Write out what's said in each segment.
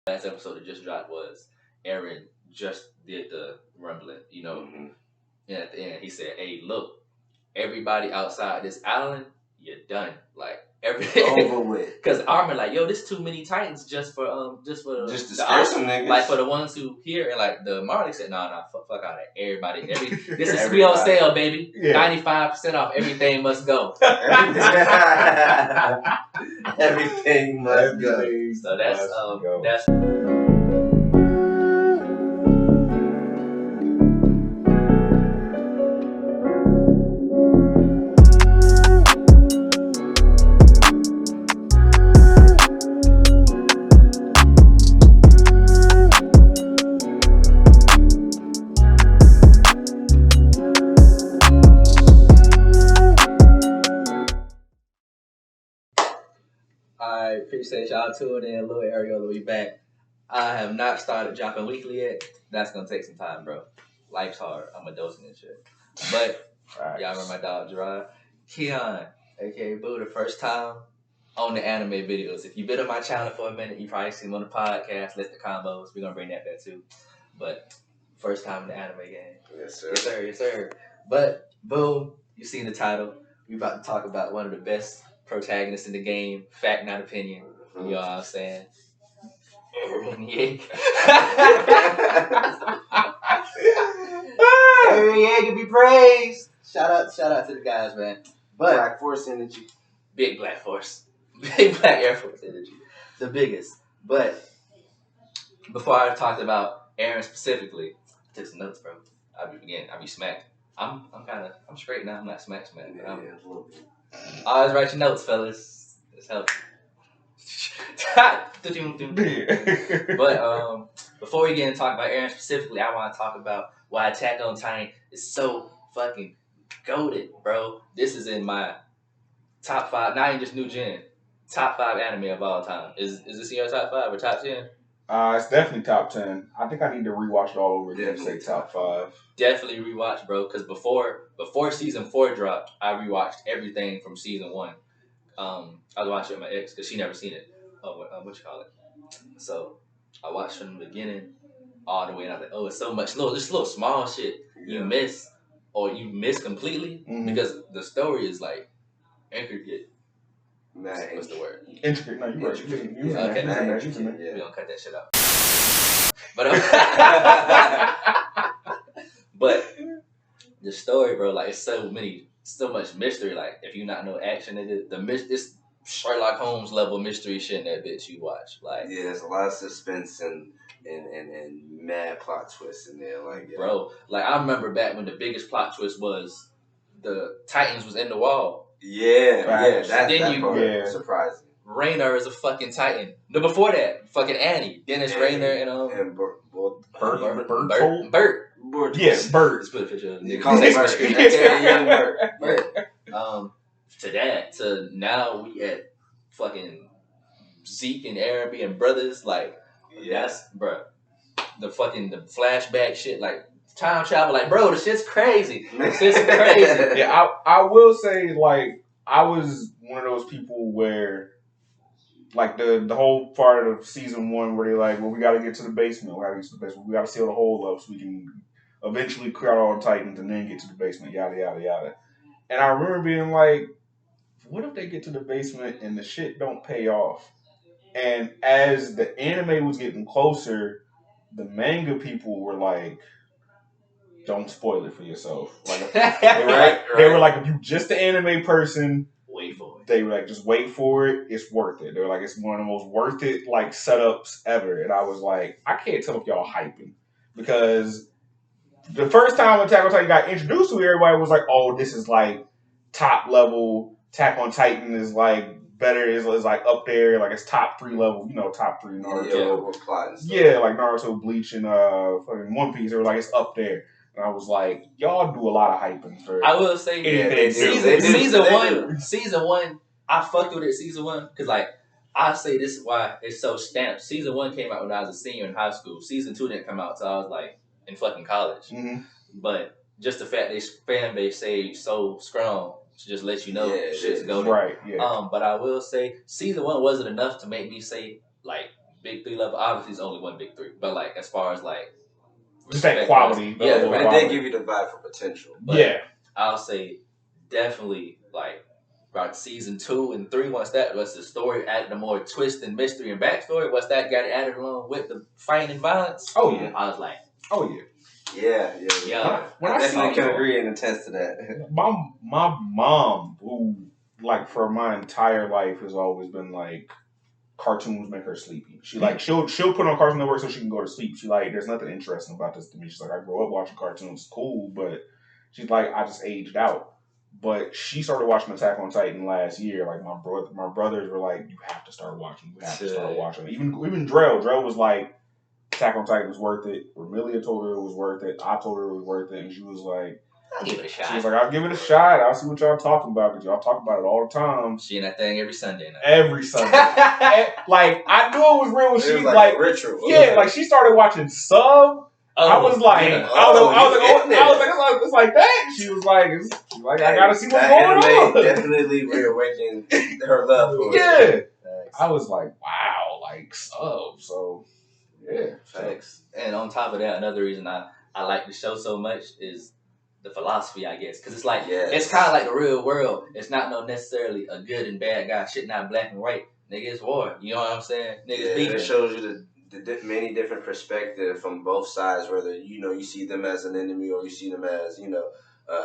last episode that just dropped was Eren just did the rumbling, and at the end he said, "Hey, look, everybody outside this island, you're done. Like everything over with." Because Armin like, yo, this too many Titans just for to scare some niggas. Like for the ones who here, and like the Marley said, nah, fuck out of everybody. This is we on sale, baby. 95% off. Everything must go. Everything must go. So that's that's. I appreciate y'all tuning in. Little Areola, we back. I have not started dropping weekly yet. That's gonna take some time, bro. Life's hard. I'm adulting and shit. But y'all remember my dog Gerard? Keon, aka Boo, the first time on the anime videos. If you've been on my channel for a minute, you probably seen him on the podcast, list the combos. We're gonna bring that back too. But first time in the anime game. Yes, sir. Yes, sir. Yes, sir. But boom, you seen the title. We about to talk about one of the best protagonists in the game. Fact, not opinion. You know what I'm saying? Eren Yeager. Eren Yeager be praised. Shout out to the guys, man. But Black Force energy. Big Black Force. Big Black Air Force energy. The biggest. But before I talked about Eren specifically, I took some notes, bro. I be smacked. I'm straight now. I'm not smacked. Yeah, But a little bit. Always write your notes, fellas. It's helpful. But before we get into talk about Eren specifically, I want to talk about why Attack on Titan is so fucking goated, bro. This is in my top 5, not even just new gen, top 5 anime of all time. Is this in your top 5 or top 10? It's definitely top 10. I think I need to rewatch it all over again to say top 5. Definitely rewatch, bro, because before season 4 dropped, I rewatched everything from season 1. I was watching it with my ex because she never seen it. What you call it? So I watched from the beginning all the way, and I was like, oh, it's so much just little small shit you miss or you miss completely because the story is like intricate. What's the word? Intricate. No, you right. Okay. We gonna cut that shit out. But the story, bro, like it's so much mystery. Like if you not know action, it's Sherlock Holmes level mystery shit in that bitch you watch. Like there's a lot of suspense and mad plot twists in there. Like bro, like I remember back when the biggest plot twist was the Titans was in the wall. That part was surprising. Raynor is a fucking Titan. No, before that, fucking Annie. Then it's Raynor and Bert. Yes, Bert. Let's put a picture of him. Bert. To now we at fucking Zeke and Eren being brothers. Like that's bro. The flashback shit, like time travel, like bro, the shit's crazy. This shit's crazy. Yeah, I will say, like, I was one of those people where, like, the whole part of season 1 where they like, well, we got to get to the basement. We got to seal the hole up so we can eventually clear out all the Titans and then get to the basement. Yada yada yada. And I remember being like, what if they get to the basement and the shit don't pay off? And as the anime was getting closer, the manga people were like, don't spoil it for yourself. Like, they were like, if you just an anime person, wait for it. They were like, just wait for it. It's worth it. They were like, it's one of the most worth it like setups ever. And I was like, I can't tell if y'all hyping, because the first time Attack on Titan got introduced to, everybody was like, oh, this is like top level. Attack on Titan is like better, is like up there, like it's top 3 level, top 3 Naruto. Like Naruto, Bleach, and fucking One Piece. They were like, it's up there. And I was like, y'all do a lot of hyping for I will say season one, I fucked with it season 1 because like I say this is why it's so stamped. Season 1 came out when I was a senior in high school. Season 2 didn't come out until I was like in fucking college. But just the fact they fan base stayed so strong to just let you know shit's going. Right. Yeah. But I will say season 1 wasn't enough to make me say like big three level, obviously it's only one big three. But like as far as like just that quality. Yeah, It right. did give you the vibe for potential. But Yeah. I'll say definitely like about season 2 and 3. Once that was the story added the more twist and mystery and backstory. Once that got added along with the fighting and violence. Oh yeah. I was like, oh yeah. Yeah. When I I definitely see can agree and attest to that. my mom, who like for my entire life has always been like cartoons make her sleepy. She like she'll put on Cartoon Network so she can go to sleep. She like there's nothing interesting about this to me. She's like I grew up watching cartoons, cool, but she's like I just aged out. But she started watching Attack on Titan last year. Like my brothers were like, you have to start watching. You have to start watching. Even Drell was like, Attack on Titan was worth it. Remilia told her it was worth it. I told her it was worth it, and she was like, I'll give it a shot. She was like, I'll give it a shot. I'll see what y'all talking about because y'all talk about it all the time. She in that thing every Sunday now. Every Sunday. Like I knew it was real when she like ritual. Yeah, like she started watching Sub. I was like, it's like that. She was like, I gotta see what's going on. Definitely reawakened her love for it. Yeah. I was like, wow, like Sub. So yeah, facts. And on top of that, another reason I like the show so much is the philosophy, I guess, because it's like it's kind of like the real world. It's not no necessarily a good and bad guy. Shit, not black and white. Nigga, it's war. You know what I'm saying? Niggas beefing. It shows you the many different perspectives from both sides. Whether you see them as an enemy or you see them as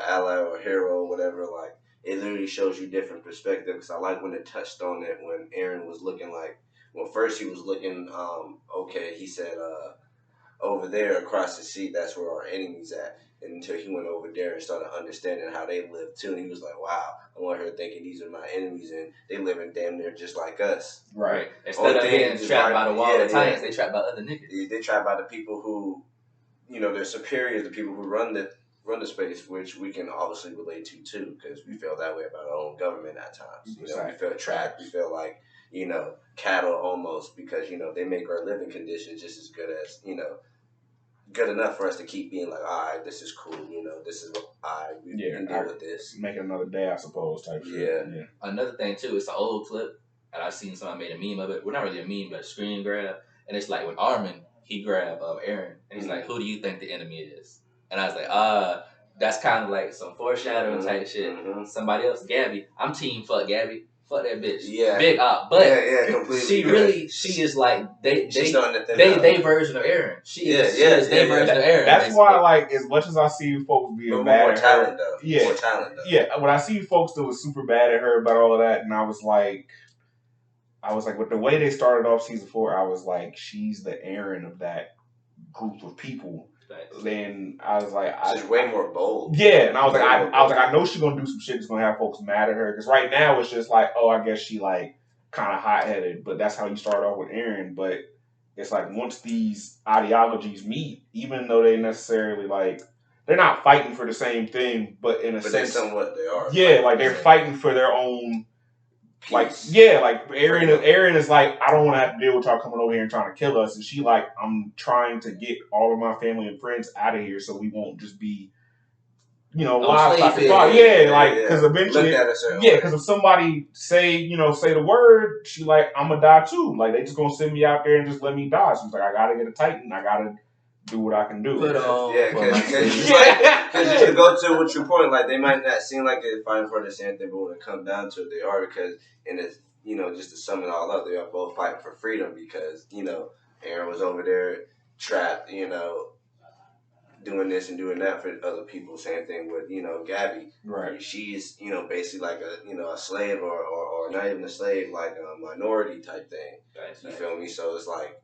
ally or hero or whatever. Like it literally shows you different perspectives. I like when it touched on it when Eren was looking like. Well, first he was looking. Okay, he said. Over there across the sea, that's where our enemy's at. And until he went over there and started understanding how they live too, and he was like, "Wow, I want her thinking these are my enemies, and they living damn near just like us." Right. Instead of being trapped by the wall of Titans, they trapped by other niggas. They trapped by the people who, they're superior to the people who run the space, which we can obviously relate to too, because we feel that way about our own government at times. We feel trapped. We feel like cattle almost because they make our living conditions just as good as good enough for us to keep being like, all right, this is cool, this is we can deal with this. Make it another day, I suppose, type shit. Yeah. Another thing too, it's an old clip, and I've seen somebody made a meme of it. Well, not really a meme, but a screen grab, and it's like when Armin he grabbed Eren, and he's like, "Who do you think the enemy is?" And I was like, that's kind of like some foreshadowing type shit. Somebody else, Gabby. I'm team fuck Gabby. Fuck that bitch. Yeah. Big op. But completely. She is like they they version of Eren. She is their version of Eren. That's why, like, as much as I see folks being bad at her. More talent, though. Yeah. When I see folks that was super bad at her about all of that, and I was like, with the way they started off season 4, I was like, she's the Eren of that group of people. Then I was like, she's way more bold. Yeah, and I was like, I know she's gonna do some shit that's gonna have folks mad at her. Because right now it's just like, I guess she like kind of hot headed, but that's how you start off with Eren. But it's like once these ideologies meet, even though they necessarily like they're not fighting for the same thing, but in a sense, somewhat they are. Yeah, like they're fighting for their own. Peace. Like Eren is like, I don't want to have to deal with y'all coming over here and trying to kill us, and she like, I'm trying to get all of my family and friends out of here so we won't just be, livestock. Because eventually, because if somebody say the word, she like, I'm gonna die too. Like they just gonna send me out there and just let me die. She's like, I gotta get a Titan. I gotta do what I can do. Because you go to what your point, like they might not seem like they're fighting for the same thing, but when it comes down to it, they are because it's just to sum it all up, they are both fighting for freedom because Eren was over there trapped, doing this and doing that for other people. Same thing with Gabby. Right. She's basically like a slave or not even a slave, like a minority type thing. You feel me? So it's like.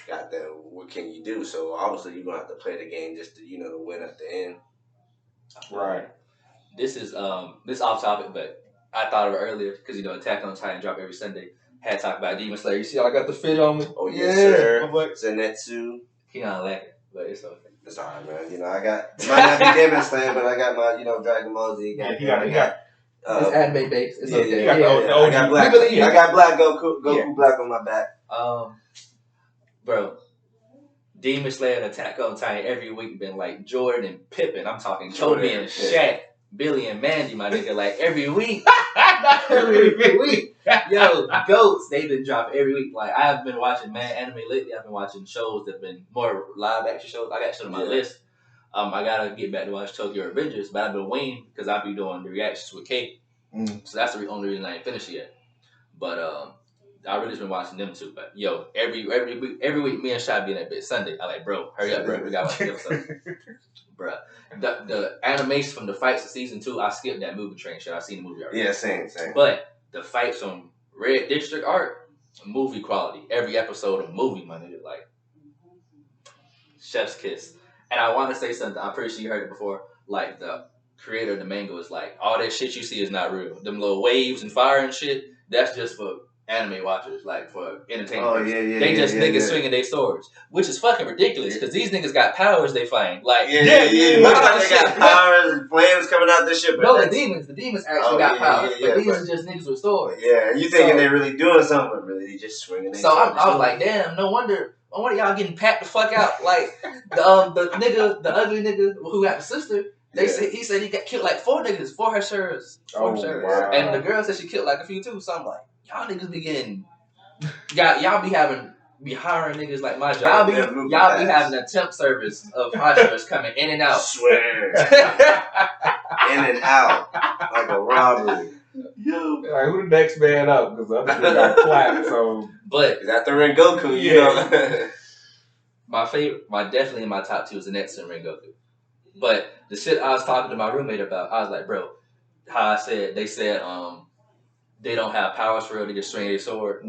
Goddamn, what can you do? So obviously you're gonna have to play the game just to to win at the end. Right. This is this off topic, but I thought of it earlier because Attack on Titan drop every Sunday. Had talked about Demon Slayer. You see how I got the fit on me? Oh yes, sir. Zenitsu. He not lacking, but it's okay. It's alright, man. I got it might not be Demon Slayer, but I got my Dragon Ball Z. He got. It's anime based. It's okay. I got Black Goku Black on my back. Bro, Demon Slayer and Attack on Titan every week been like Jordan and Pippen. I'm talking Kobe and Shaq, Billy and Mandy, my nigga. Like every week, every week. Yo, goats, they've been dropping every week. Like, I've been watching mad anime lately. I've been watching shows that have been more live action shows. I got shit on my list. I gotta get back to watch Tokyo Revengers, but I've been waiting because I'll be doing the reactions with Kate. So that's the only reason I ain't finished yet. But I really just been watching them too. But yo, every week, me and Shy be in that bitch Sunday. I like, bro, hurry up, bro. We gotta watch the episode. Bruh. The animation from the fights of season 2, I skipped that movie train shit. I seen the movie already. Yeah, same. But the fights on Red District Art, movie quality. Every episode of movie, my nigga, like chef's kiss. And I want to say something. I'm pretty sure you heard it before. Like the creator of the manga was like, all that shit you see is not real. Them little waves and fire and shit, that's just for anime watchers, like for entertainment. Oh yeah. They just niggas swinging their swords, which is fucking ridiculous because these niggas got powers they find. Like yeah. They got powers and flames coming out this shit. But no, the demons actually got powers, but these are just niggas with swords. Yeah, you thinking they really doing something, but really they just swinging. So I was like, damn, no wonder y'all getting packed the fuck out. Like the ugly nigga who got the sister. He said he got killed like 4 niggas, 4 her shirts. Wow. And the girl said she killed like a few too. So I'm like, y'all niggas be getting, y'all be hiring niggas like my job. Y'all be having a temp service of hustlers coming in and out. Swear. In and out like a robbery. Yo, like, who the next man up? Because the other dude got clapped. So, but is that the Rengoku? You know, my definitely in my top 2 is the next Rengoku. But the shit I was talking to my roommate about, I was like, bro, how they said they don't have powers for real, they just swing their sword.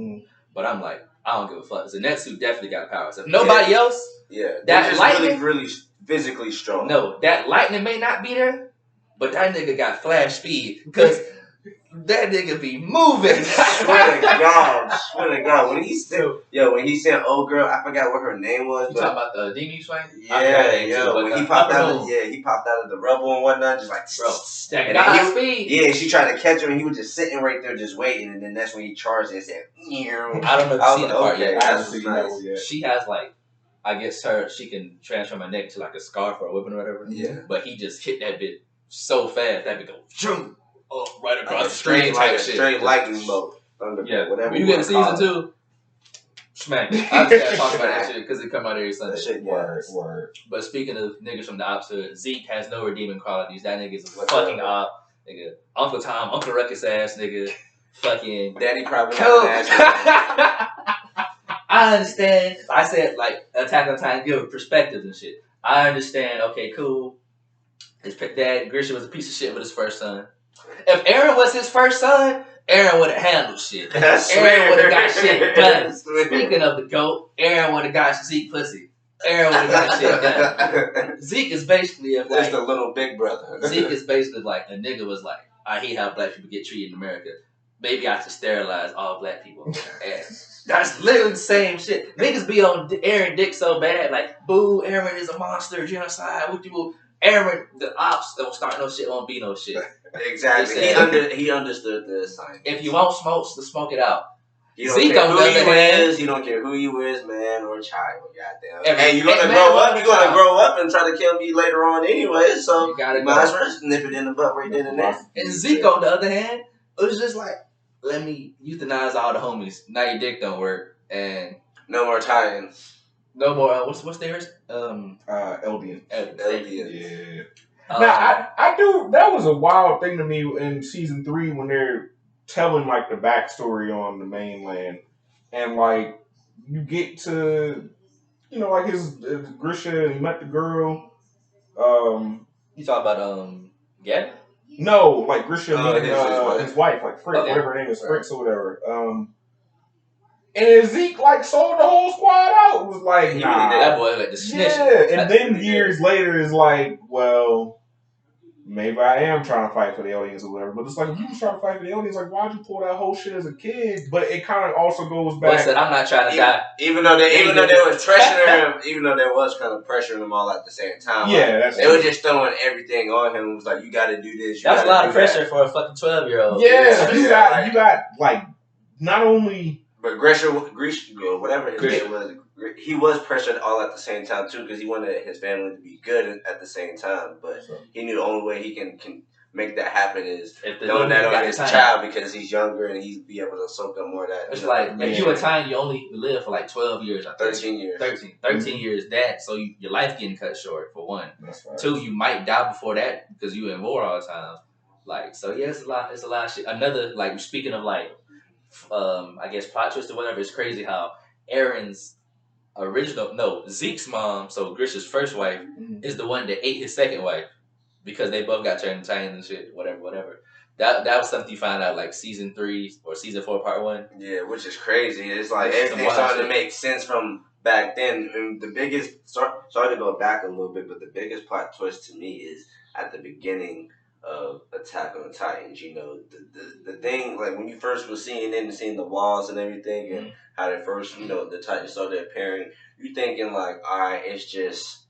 But I'm like, I don't give a fuck. Zenitsu definitely got powers. If nobody else, that just lightning, really physically strong. No, that lightning may not be there, but that nigga got flash speed because that nigga be moving. Swear to God. When he sent old girl, I forgot what her name was. You talking about the Demi swing? Yeah, when he popped out of the rubble and whatnot, just like that got speed. Yeah, she tried to catch him and he was just sitting right there just waiting, and then that's when he charged and said, I don't know if you've seen the part yet. I haven't seen that one yet. She has like, I guess she can transform her neck to like a scarf or a whipping or whatever. Yeah. But he just hit that bit so fast that bit go zoom. Oh, right across like the screen type shit. Straight lightning bolt. Yeah. Whatever. When you get to season 2, smack it. I just gotta talk about that shit because it come out every Sunday. That shit, word. But speaking of niggas from the opposite, Zeke has no redeeming qualities. That nigga's a fucking op. Nigga. Uncle Tom, Uncle Ruckus ass nigga. Fucking Daddy probably I understand. I said like Attack on Titan give perspectives and shit. I understand. Okay, cool. His dad Grisha was a piece of shit with his first son. If Eren was his first son, Eren would have handled shit. Eren would have got shit done. Speaking of the GOAT, Eren would have got Zeke pussy. Eren would have got shit done. Zeke is basically the little big brother. Zeke is basically like a nigga was like, I hate how black people get treated in America. Maybe I should sterilize all black people. And that's literally the same shit. Niggas be on Eren dick so bad, like, boo, Eren is a monster, genocide, what you Eren, the ops don't start no shit, won't be no shit. Exactly. He understood the assignment. If you want smoke, to smoke it out. Zeke on the other hand, he don't care who you is, man or child. Goddamn. Hey, you're gonna grow up. You're gonna grow up and try to kill me later on anyway. So you gotta might as well nip it in the butt right then and there. And Zeke on the other hand, it was just like, let me euthanize all the homies. Now your dick don't work, and no more tie-ins. No more. What's theirs? Eldian. Yeah. Now I do. That was a wild thing to me in season 3 when they're telling like the backstory on the mainland, and like you get to, like his Grisha. He met the girl. You talk about Gabby? No, like Grisha meeting his wife, like Fritz, whatever her name is, Fritz or whatever. And Zeke like sold the whole squad out. It was like, nah. That boy like the snitch. Yeah, and then years later is like, well, maybe I am trying to fight for the aliens or whatever. But it's like, if you was trying to fight for the aliens, like, why'd you pull that whole shit as a kid? But it kind of also goes back. Boy said, I'm not trying to die. Even though they was pressuring him, even though they was kind of pressuring him all at the same time. Yeah, like, they were just throwing everything on him. It was like, you got to do this. That's a lot of pressure for a fucking 12-year-old. Yeah, you got like not only. But Grisha, whatever his name was, he was pressured all at the same time too, because he wanted his family to be good at the same time. But he knew the only way he can make that happen is If the knowing that little on got his the time. child because he's younger and he's be able to soak up more of that. It's like if you a Titan, you only live for like 12 years. I think. 13 years. 13 years. That so your life getting cut short for one. That's right. 2, you might die before that because you in war all the time. Like so, yeah, it's a lot. It's a lot of shit. Another like speaking of like, I guess plot twist or whatever. It's crazy how Eren's Zeke's mom, so Grisha's first wife, is the one that ate his second wife because they both got turned into Titans and shit. Whatever. That was something you find out like season 3 or season 4 part 1. Yeah, which is crazy. It's like everything starting to make sense from back then. And the biggest sorry to go back a little bit, but the biggest plot twist to me is at the beginning of Attack on the Titans. You know, the thing like when you first were seeing it and seeing the walls and everything and how they first, the Titans started appearing, you thinking like, all right, it's just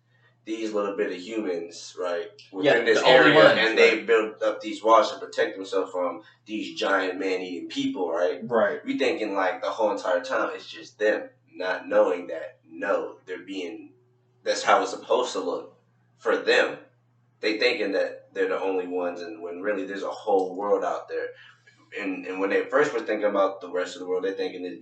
these little bit of humans, right, within this area, and they built up these walls to protect themselves from these giant man-eating people, right? Right. We thinking like the whole entire time it's just them, not knowing that that's how it's supposed to look for them. They thinking that they're the only ones, and when really there's a whole world out there. And when they first were thinking about the rest of the world, they're thinking that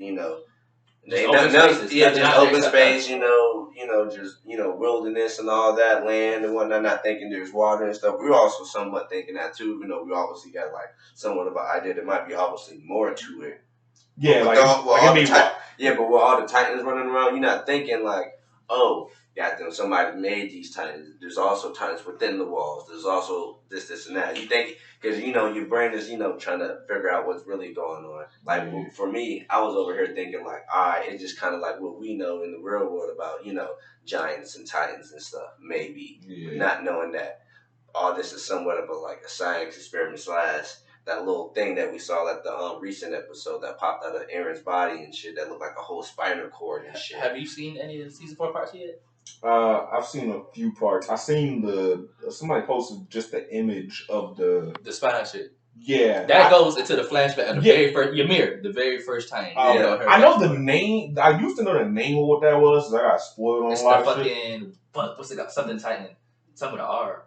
just open space, just wilderness and all that land and whatnot. Not thinking there's water and stuff. We're also somewhat thinking that too. We obviously got like somewhat of an idea there might be obviously more to it. Yeah, but with all the Titans running around, you're not thinking like, oh, goddamn, somebody made these Titans. There's also Titans within the walls. There's also this, and that. You think, because, your brain is, trying to figure out what's really going on. Like, for me, I was over here thinking like, all right, it's just kind of like what we know in the real world about, giants and Titans and stuff, maybe. But not knowing that all this is somewhat of a science experiment / that little thing that we saw at the recent episode that popped out of Eren's body and shit that looked like a whole spinal cord and shit. Have you seen any of the season 4 parts yet? I've seen a few parts. I seen somebody posted just the image of the spinal shit. Yeah, that goes into the flashback of the very first Ymir, the very first time. I know the name. I used to know the name of what that was. Cause I got spoiled on a lot of shit. What's it got? Something Titan. Some with an R.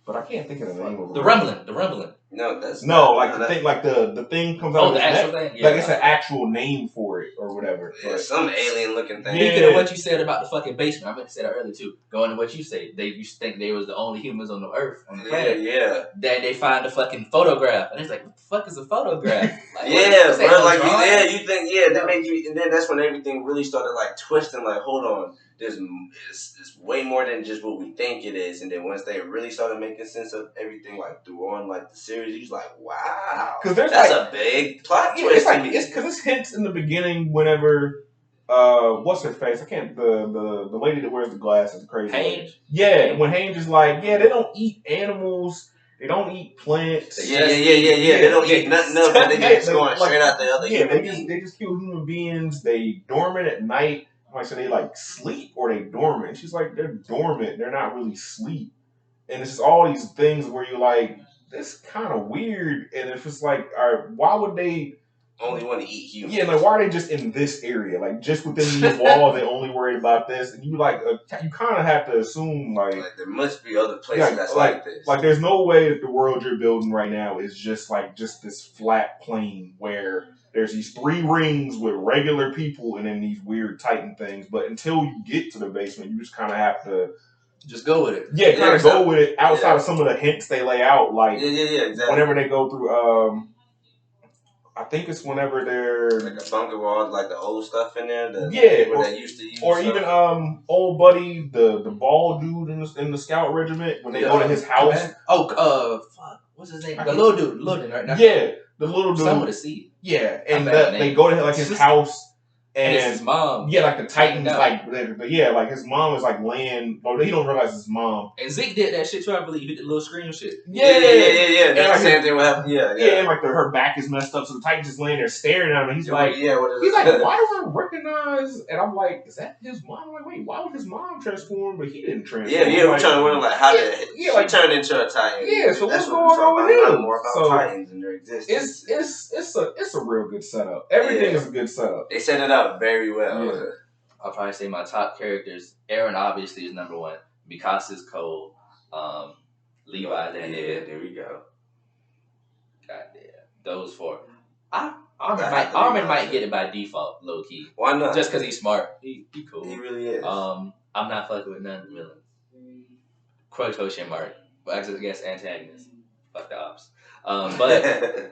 But I can't think of the name of it. The rumbling. No, that's the thing comes out of the actual thing. Yeah, it's an actual name for it or whatever. Yeah, some alien looking thing. Speaking of what you said about the fucking basement, I meant to say that earlier too. Going to what you said, they used to think they was the only humans on the earth, on the planet. Yeah. Then they find a fucking photograph, and it's like, what the fuck is a photograph? Bro. You think, that made you, and then that's when everything really started like twisting. Like, hold on. It's way more than just what we think it is, and then once they really started making sense of everything, like through on like the series, you're like, wow, because that's a big plot twist. It's because it's hints in the beginning. Whenever, what's her face? I can't the lady that wears the glasses, the crazy Hange. Yeah, when Hange is like, they don't eat animals. They don't eat plants. They don't eat nothing else, but they just going straight out the other. They just kill human beings. They dormant at night. Like, so they like sleep or they dormant. She's like, they're dormant. They're not really sleep. And it's just all these things where you're like, this kind of weird. And it's just like, all right, why would they only want to eat humans? Yeah, like why are they just in this area? Like just within these walls, they only worried about this. And you you kind of have to assume like there must be other places that's like this. Like there's no way that the world you're building right now is just this flat plane where there's these 3 rings with regular people and then these weird Titan things. But until you get to the basement, you just kind of have to just go with it. Yeah, kind of go with it outside of some of the hints they lay out. Like exactly. Whenever they go through, I think it's whenever they're like a bunker with all like the old stuff in there. They used to use. Or even old buddy, the bald dude in the scout regiment when they go to his house. Fuck, what's his name? The little dude, right now. Yeah, the little dude. Some with a C. Yeah, and they go to his house. And his mom. Yeah, like the Titans, like his mom is like laying. Well, he don't realize his mom. And Zeke did that shit too. I believe he did the little scream shit. Yeah. That's the same thing. What happened? Yeah. And like her back is messed up, so the Titan's just laying there staring at him. And he's like, why do I recognize? And I'm like, is that his mom? I'm like, wait, why would his mom transform? But he didn't transform. We're trying to wonder like how did she turn into a Titan? Yeah, so what's going on with him? More about Titans and their existence. It's a real good setup. Everything is a good setup. They set it up very well. Yeah. I'll probably say my top characters. Eren obviously is number 1. Mikasa's cold. Levi, that Yeah, nigga. there we go. Goddamn. Those four. That Armin had to be Armin my might shit. get it by default, low key. Why not? Just because he's smart. He cool. He really is. I'm not fucking with none of the villains. Quotation mark. But I guess antagonist. Fuck the ops. But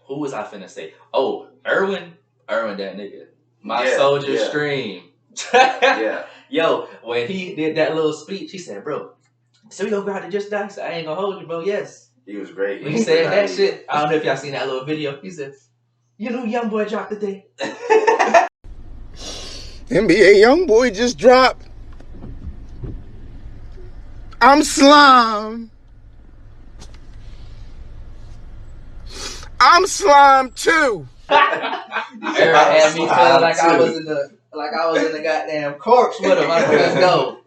who was I finna say? Oh, Erwin, that nigga. My soldier stream. Yeah. Yo, when he did that little speech, he said, bro, so we gonna go out to just die? He said, I ain't gonna hold you, bro. Yes. He was great. When he said that shit, I don't know if y'all seen that little video. He said, you know, young boy dropped today. NBA YoungBoy just dropped. I'm slime. I'm slime too. Aaron had me feeling like I was in the goddamn corpse with him. I'm like, let's go.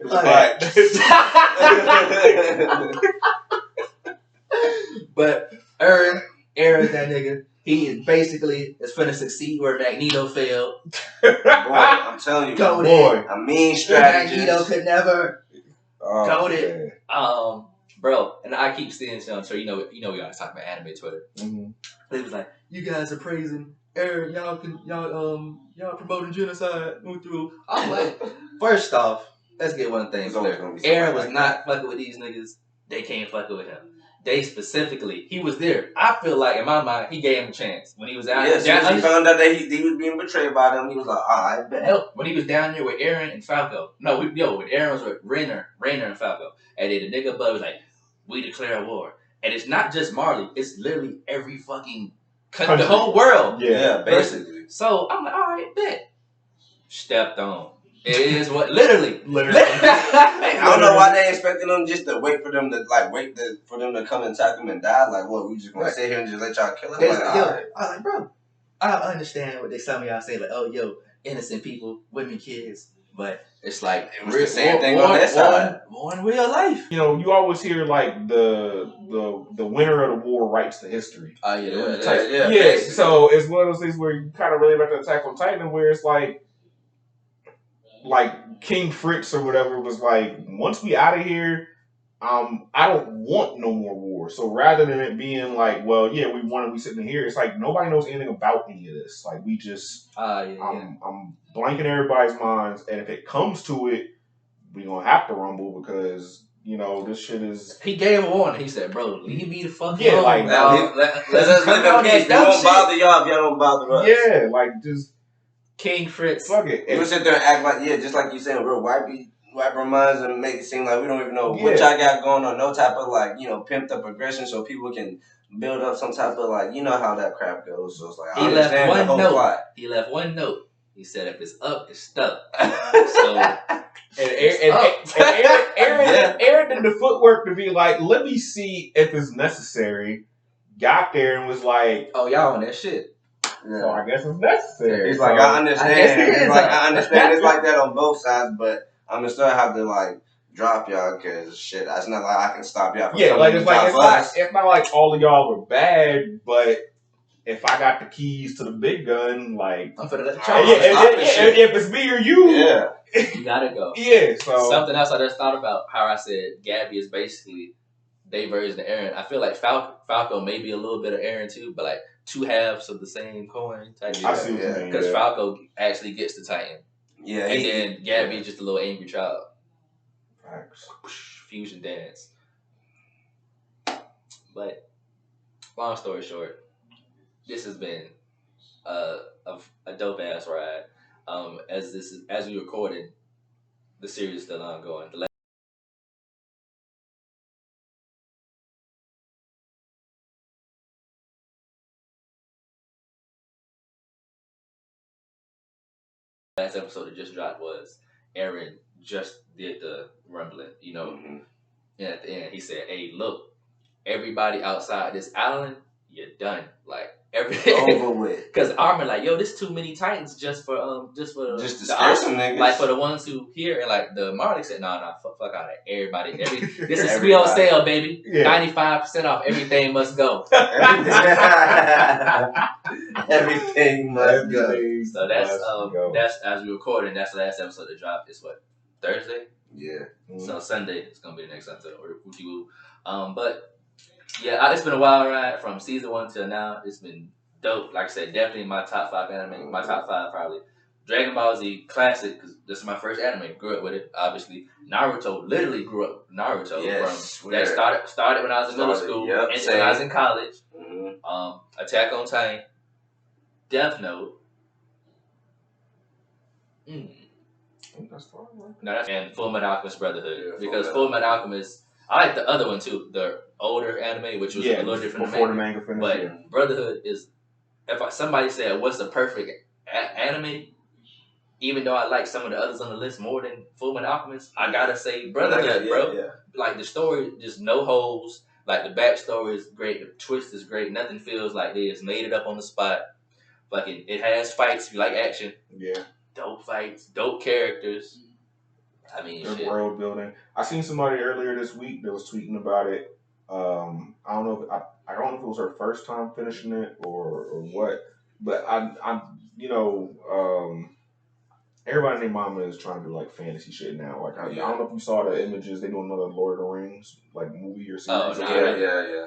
But Eren, that nigga, he is basically finna succeed where Magneto failed. Boy, I'm telling you, boy. A mean strategist. Magneto could never Oh, it. Bro, and I keep seeing some. So you know we always talk about anime Twitter. Mm-hmm. They was like, you guys are praising Eren, y'all promoting genocide. Through. I'm like, first off, let's get one thing clear. Eren was not fucking with these niggas. They can't fuck with him. They specifically, he was there. I feel like in my mind, he gave him a chance when he was out. Yes, yeah, he found out that he was being betrayed by them. He was like, I bet. No, when he was down there with Eren and Falco. No, with Eren was with Rainer and Falco. And then the nigga bud was like, we declare war. And it's not just Marley. It's literally every fucking country, the whole world. Yeah, basically. So I'm like, all right, bet. Stepped on. It is what literally. I don't know why they expecting them just to wait for them to for them to come and attack them and die. Like, what? We just gonna sit here and just let y'all kill us? I was like, bro, I understand what some of y'all say, like, oh, yo, innocent people, women, kids, but it's like it was the same thing on that side. More in real life. You know, you always hear like the winner of the war writes the history. Oh yeah. So it's one of those things where you kind of really like the Attack on Titan, where it's like King Fritz or whatever was like, once we out of here, I don't want no more war. So rather than it being like, well, yeah, we won and we sitting here, it's like nobody knows anything about any of this. Like we just, I'm blanking everybody's minds, and if it comes to it, we gonna have to rumble because this shit is. He gave a warning. He said, "Bro, leave me the fuck alone." Yeah, like let's live in peace. We won't bother y'all if y'all don't bother us. Yeah, like just. King Fritz. Fuck it. You would sit there and act like, just like you saying, we're wipe our minds and make it seem like we don't even know what y'all got going on. No type of pimped up aggression so people can build up some type of how that crap goes. So it's like, he left one note. Plot. He left one note. He said, if it's up, it's stuck. So. Eren did the footwork to be like, let me see if it's necessary. Got there and was like, oh, y'all on that shit. Yeah. So I guess it's necessary. He's like, I understand. I understand. It's like that on both sides, but I'm gonna still have to drop y'all because shit. It's not like I can stop y'all. From it's not like all of y'all are bad, but if I got the keys to the big gun, I'm finna let if it's me or you, you gotta go. Yeah. So something else I just thought about how I said Gabby is basically their version of Eren. I feel like Falco may be a little bit of Eren too, but like two halves of the same coin type. I see what you mean. Because Falco actually gets the Titan. Yeah. And then Gabby is just a little angry child. Thanks. Fusion dance. But long story short, this has been a dope ass ride. As we recorded, the series is still ongoing. The last episode that just dropped was Eren just did the rumbling, Mm-hmm. And at the end he said, "Hey, look, everybody outside this island, you're done. Like everything over with." Because Armin like, yo, this too many Titans just for to scare some niggas. Like for the ones who here, and like the Marley said, nah, fuck out of everybody. This is we on sale, baby. 95% off. Everything must go. Everything must go. So that's as we recording. That's the last episode that dropped. It's what Thursday. Yeah. So Sunday is gonna be the next episode. But yeah, it's been a wild ride from season 1 till now. It's been dope. Like I said, definitely my top 5 anime. My top 5 probably Dragon Ball Z classic because this is my first anime. Grew up with it, obviously. Naruto, literally grew up with Naruto. From that started when I was in middle school, and when I was in college. Attack on Titan, Death Note. And Full Metal Alchemist Brotherhood. Because Full Metal Alchemist, I like the other one too, the older anime, which was a little different before the manga finished. But Brotherhood is, somebody said, what's the perfect anime? Even though I like some of the others on the list more than Full Metal Alchemist, I gotta say Brotherhood, bro. Yeah. Like the story, just no holes. Like the backstory is great, the twist is great. Nothing feels like they just made it up on the spot. Fucking, it has fights if you like action. Yeah. Dope fights, dope characters. I mean, good world building. I seen somebody earlier this week that was tweeting about it. I don't know if I don't know if it was her first time finishing it or what, but I everybody and their mama is trying to do like fantasy shit now. Like I don't know if you saw the images. They do another Lord of the Rings like movie or series.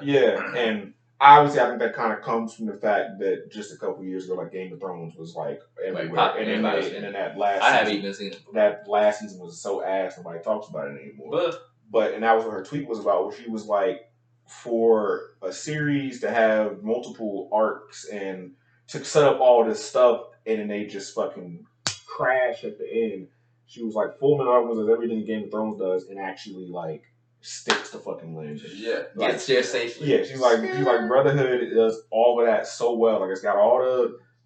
Yeah, and obviously I think that kind of comes from the fact that just a couple years ago, like Game of Thrones was like everywhere, and then that last I haven't even seen it. That last season was so ass, nobody talks about it anymore. But and that was what her tweet was about, where she was like, for a series to have multiple arcs and to set up all this stuff, and then they just fucking crash at the end. She was like, Full Metal Alchemist does everything Game of Thrones does, and actually like sticks to fucking landing. Yeah, like, gets there safely. Yeah, she's like Brotherhood does all of that so well. Like it's got all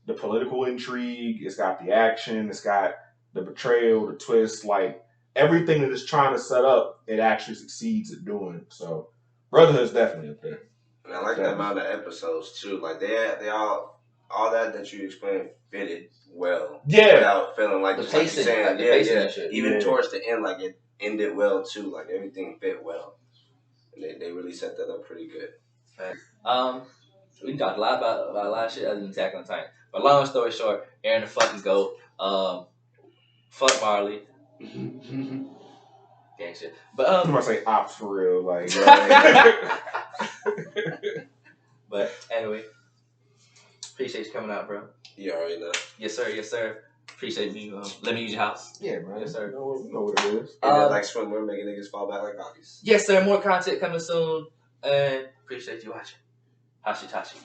the political intrigue, it's got the action, it's got the betrayal, the twist, like everything that it's trying to set up, it actually succeeds at doing. So Brotherhood's definitely up there. And I like the amount of episodes too. Like they all that you explained fitted well. Yeah. Without feeling like the just pacing, like you're saying, shit. Even towards the end, like it ended well too. Like everything fit well. And they really set that up pretty good. We can talk a lot about a lot of shit other than Attack on Titan. But long story short, Eren the fucking GOAT. Fuck Marley. Gang shit. But I'm gonna say ops for real, like. But anyway, appreciate you coming out, bro. You already know. Yes, sir. Yes, sir. Appreciate you. Let me use your house. Yeah, man. Yes, sir. You know what it is. Like swimwear, making niggas fall back like doggies. Yes, sir. More content coming soon. And appreciate you watching. Hashi Tashi.